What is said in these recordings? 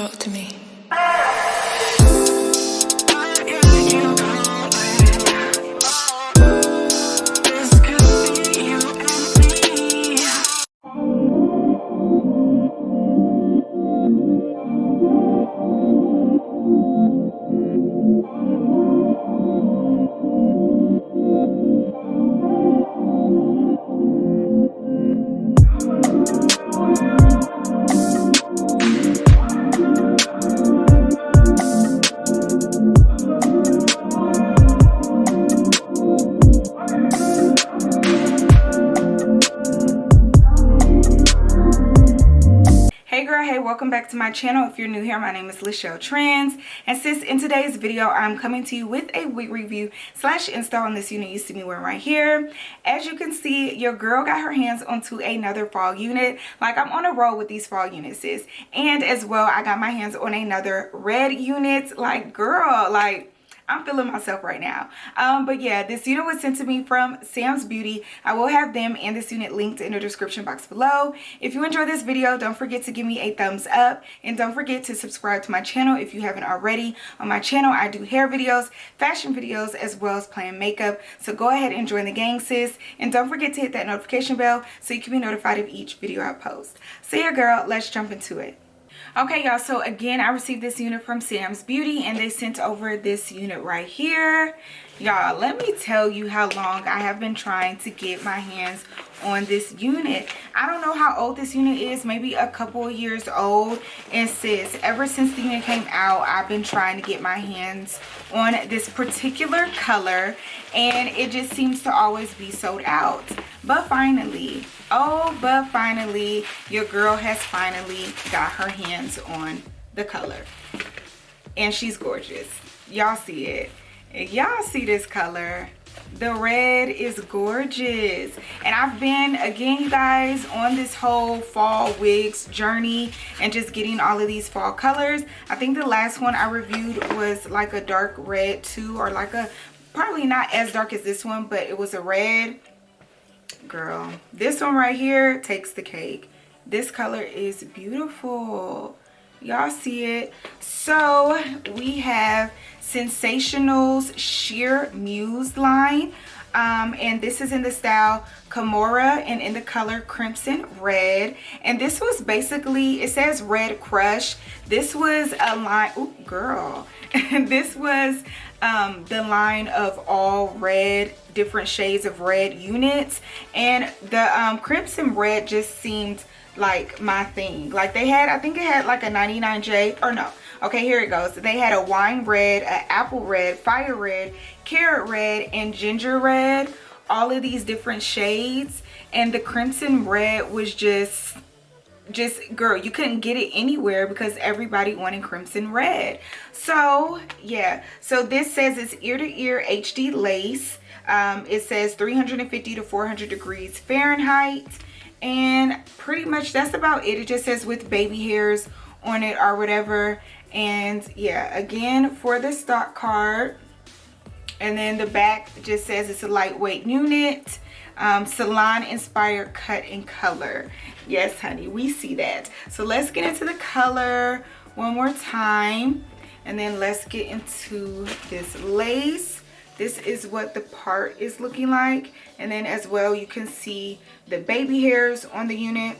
Talk to me. Hey, welcome back to my channel. If you're new here, my name is LACHELLETRENDS, and sis, in today's video I'm coming to you with a wig review slash install on this unit you see me wearing right here. As you can see, your girl got her hands onto another fall unit. Like, I'm on a roll with these fall units, sis. And as well, I got my hands on another red unit. Like, girl, like, I'm feeling myself right now. But yeah, this unit was sent to me from Samsbeauty. I will have them and this unit linked in the description box below. If you enjoyed this video, don't forget to give me a thumbs up, and don't forget to subscribe to my channel if you haven't already. On my channel, I do hair videos, fashion videos, as well as playing makeup. So go ahead and join the gang, sis, and don't forget to hit that notification bell so you can be notified of each video I post. So yeah, girl, let's jump into it. Okay, y'all, so again, I received this unit from Samsbeauty, and they sent over this unit right here. Y'all, let me tell you how long I have been trying to get my hands on this unit. I don't know how old this unit is, maybe a couple of years old. And sis, ever since the unit came out, I've been trying to get my hands on this particular color, and it just seems to always be sold out. But finally, but finally, your girl has finally got her hands on the color, and she's gorgeous. Y'all see it. Y'all see this color. The red is gorgeous. And I've been, again, you guys, on this whole fall wigs journey and just getting all of these fall colors. I think the last one I reviewed was like a dark red too, or like a, probably not as dark as this one, but it was a red. Girl, this one right here takes the cake. This color is beautiful. Y'all see it. So we have Sensationnel's Sheer Muse line, and this is in the style Kimora and in the color Crimson Red. And this was basically, it says Red Crush. This was a line, ooh girl, this was the line of all red, different shades of red units, and the Crimson Red just seemed like my thing. Like, they had, I think it had like a 99J, or no, okay, here it goes. They had a wine red, an apple red, fire red, carrot red, and ginger red, all of these different shades. And the Crimson Red was just girl, you couldn't get it anywhere because everybody wanted Crimson Red. So yeah, so this says it's ear to ear HD lace. It says 350 to 400 degrees Fahrenheit, and pretty much that's about it. It just says with baby hairs on it or whatever. And yeah, again, for the stock card, and then the back just says it's a lightweight unit, salon inspired cut and color. Yes, honey, we see that. So let's get into the color one more time, and then let's get into this lace. This is what the part is looking like, and then as well you can see the baby hairs on the unit.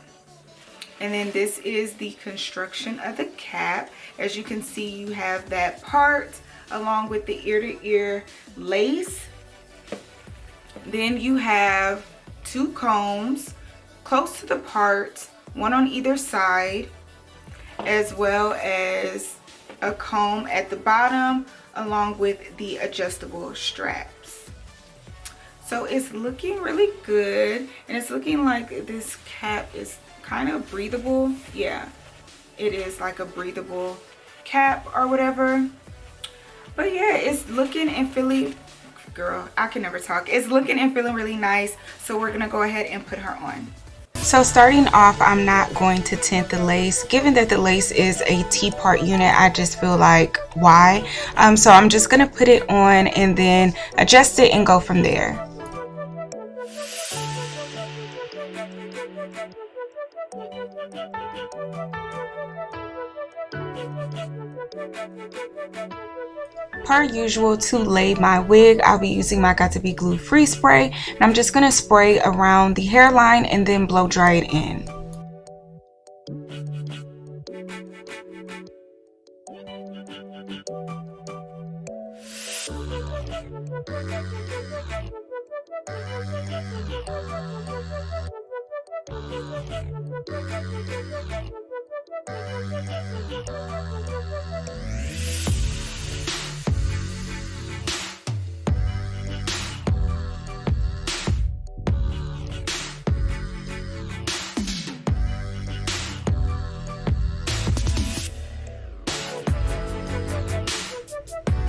And then this is the construction of the cap. As you can see, you have that part along with the ear-to-ear lace. Then you have two combs close to the part, one on either side, as well as a comb at the bottom along with the adjustable straps. So it's looking really good, and it's looking like this cap is kind of breathable. Yeah, it is like a breathable cap or whatever. But yeah, it's looking and feeling, girl, I can never talk. It's looking and feeling really nice. So we're gonna go ahead and put her on. So starting off, I'm not going to tint the lace. Given that the lace is a T-part unit, I just feel like, why? So I'm just gonna put it on and then adjust it and go from there. Per usual, to lay my wig, I'll be using my Got To Be Glue Free Spray, and I'm just going to spray around the hairline and then blow dry it in.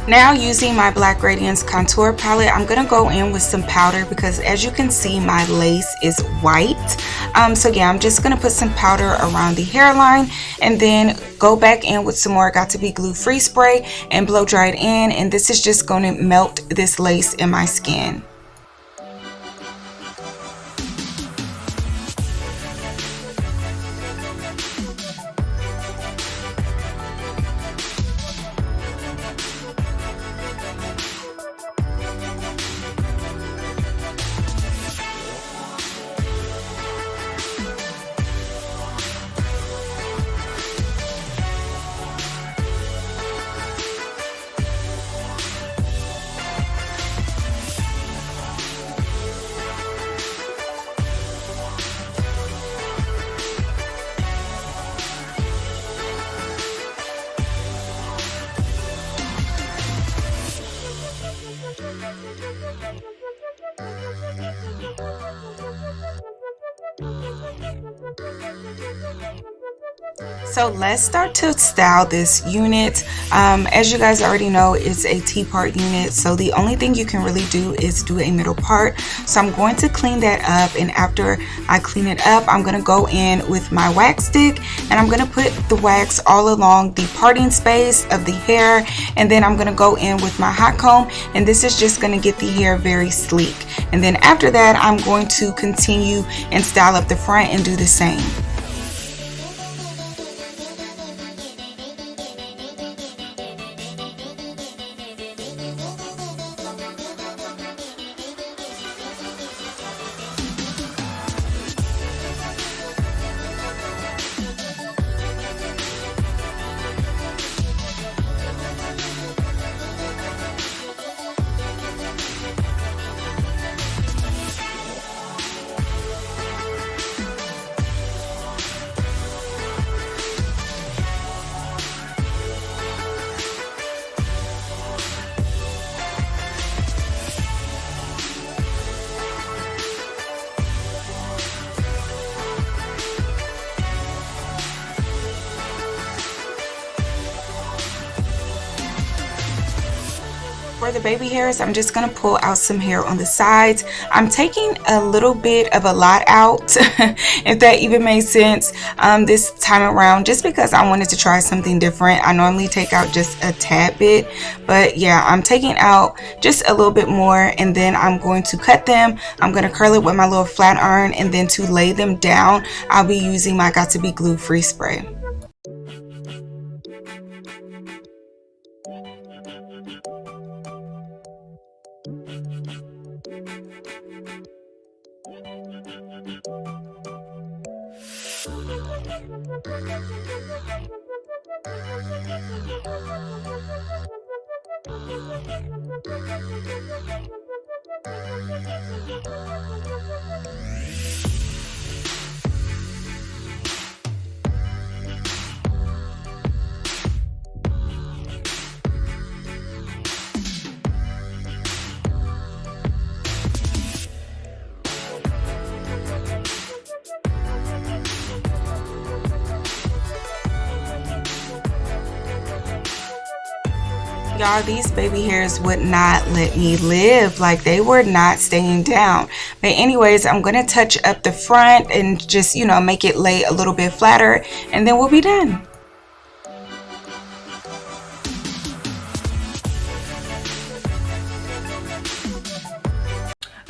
Now, using my Black Radiance contour palette, I'm gonna go in with some powder because as you can see, my lace is white. So yeah, I'm just gonna put some powder around the hairline and then go back in with some more Got To Be Glue Free Spray and blow dry it in, and this is just gonna melt this lace in my skin. So let's start to style this unit. As you guys already know, it's a T-part unit, so the only thing you can really do is do a middle part. So I'm going to clean that up, and after I clean it up, I'm going to go in with my wax stick and I'm going to put the wax all along the parting space of the hair, and then I'm going to go in with my hot comb, and this is just going to get the hair very sleek. And then after that, I'm going to continue and style up the front and do the same. For the baby hairs, I'm just going to pull out some hair on the sides. I'm taking a little bit of a lot out, if that even makes sense, this time around, just because I wanted to try something different. I normally take out just a tad bit, but yeah, I'm taking out just a little bit more, and then I'm going to cut them. I'm going to curl it with my little flat iron, and then to lay them down, I'll be using my Got To Be Glue Free Spray. Y'all, these baby hairs would not let me live. Like, they were not staying down. But anyways, I'm going to touch up the front and just, you know, make it lay a little bit flatter, and then we'll be done.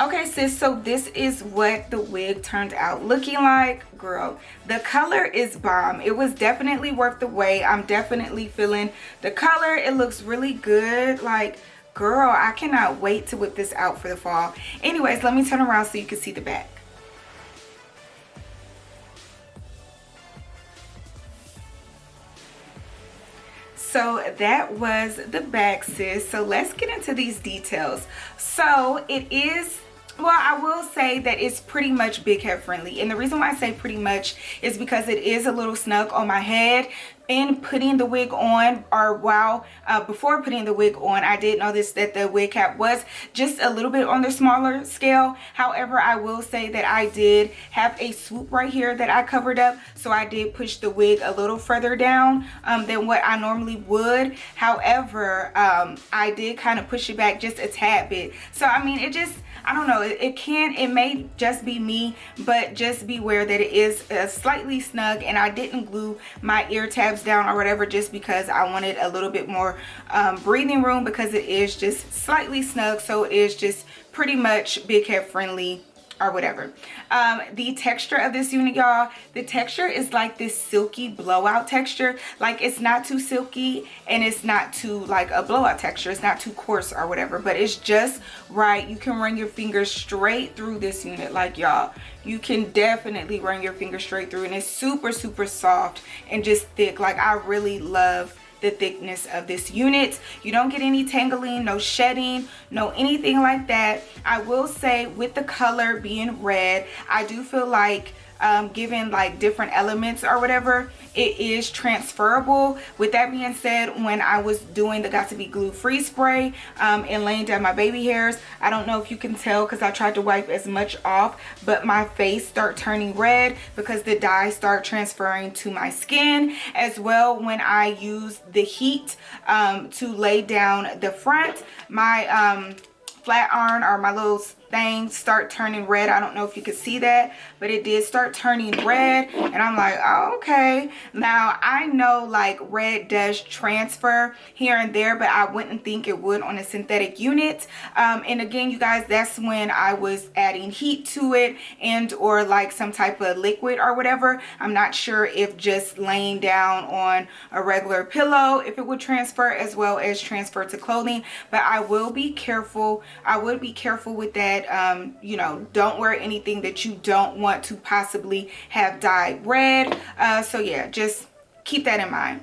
Okay, sis, so this is what the wig turned out looking like. Girl, the color is bomb. It was definitely worth the wait. I'm definitely feeling the color. It looks really good. Like, girl, I cannot wait to whip this out for the fall. Anyways, let me turn around so you can see the back. So that was the back, sis. So let's get into these details. So it is, well, I will say that it's pretty much big head friendly. And the reason why I say pretty much is because it is a little snug on my head. In putting the wig on, or while before putting the wig on, I did notice that the wig cap was just a little bit on the smaller scale. However, I will say that I did have a swoop right here that I covered up, so I did push the wig a little further down than what I normally would. However, I did kind of push it back just a tad bit. So I mean, it just, I don't know, it may just be me, but just beware that it is slightly snug, and I didn't glue my ear tabs down or whatever just because I wanted a little bit more breathing room, because it is just slightly snug. So it is just pretty much big head friendly or whatever. The texture of this unit, y'all, the texture is like this silky blowout texture. Like, it's not too silky and it's not too like a blowout texture. It's not too coarse or whatever, but it's just right. You can run your fingers straight through this unit. Like, y'all, you can definitely run your fingers straight through, and it's super soft and just thick. Like, I really love the thickness of this unit. You don't get any tangling, no shedding, no anything like that. I will say, with the color being red, I do feel like given like different elements or whatever, it is transferable. With that being said, when I was doing the Got to Be Glue Free spray and laying down my baby hairs, I don't know if you can tell because I tried to wipe as much off, but my face started turning red because the dye started transferring to my skin. As well, when I use the heat to lay down the front, my flat iron or my little thing start turning red. I don't know if you could see that, but it did start turning red, and I'm like, oh, okay. Now I know like red does transfer here and there, but I wouldn't think it would on a synthetic unit. And again, you guys, that's when I was adding heat to it and or like some type of liquid or whatever. I'm not sure if just laying down on a regular pillow, if it would transfer as well as transfer to clothing, but I will be careful. I would be careful with that. You know, don't wear anything that you don't want to possibly have dyed red. So yeah, just keep that in mind.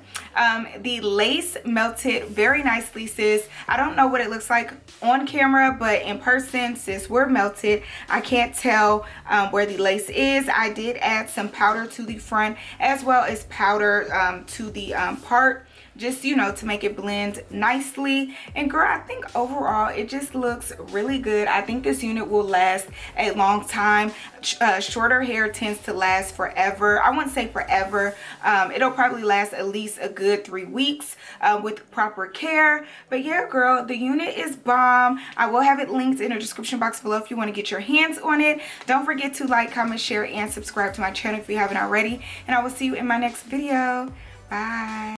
The lace melted very nicely, sis. I don't know what it looks like on camera, but in person, sis, we're melted. I can't tell where the lace is. I did add some powder to the front as well as powder to the part, just, you know, to make it blend nicely. And girl, I think overall it just looks really good. I think this unit will last a long time. Shorter hair tends to last forever. I wouldn't say forever. It'll probably last at least a good 3 weeks with proper care. But yeah, girl, the unit is bomb. I will have it linked in the description box below if you want to get your hands on it. Don't forget to like, comment, share, and subscribe to my channel if you haven't already. And I will see you in my next video. Bye.